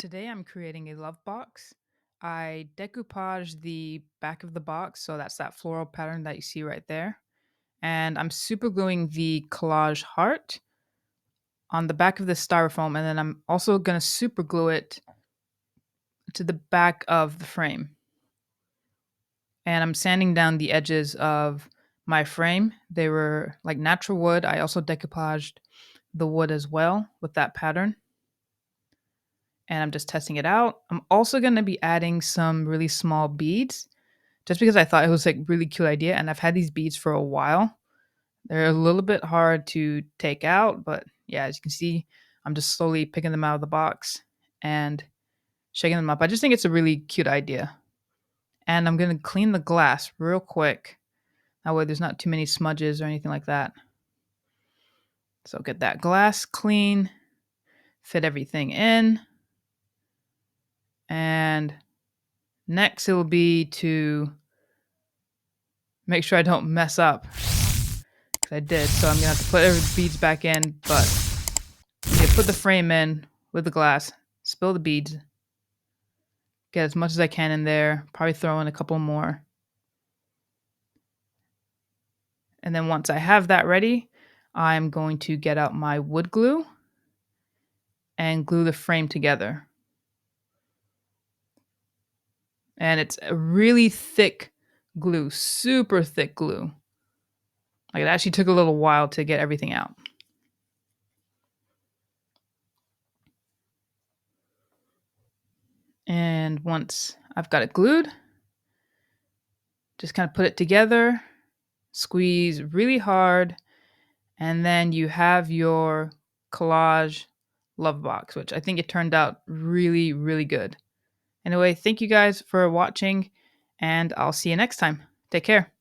Today I'm creating a love box. I decoupage the back of the box, so that's that floral pattern that you see right there. And I'm super gluing the collage heart on the back of the styrofoam, and then I'm also gonna super glue it to the back of the frame. And I'm sanding down the edges of my frame. They were like natural wood. I also decoupaged the wood as well with that pattern. And I'm just testing it out. I'm also going to be adding some really small beads just because I thought it was like really cute idea, and I've had these beads for a while. They're a little bit hard to take out, but yeah, as you can see, I'm just slowly picking them out of the box and shaking them up. I just think it's a really cute idea. And I'm going to clean the glass real quick. That way there's not too many smudges or anything like that. So get that glass clean, fit everything in, and next it will be to make sure I don't mess up. 'Cause I did, so I'm gonna have to put every beads back in, but yeah, put the frame in with the glass, spill the beads, get as much as I can in there, probably throw in a couple more. And then once I have that ready, I'm going to get out my wood glue and glue the frame together. And it's a really thick glue, super thick glue. Like it actually took a little while to get everything out. And once I've got it glued, just kind of put it together, squeeze really hard, and then you have your collage love box, which I think it turned out really, really good. Anyway, thank you guys for watching, and I'll see you next time. Take care.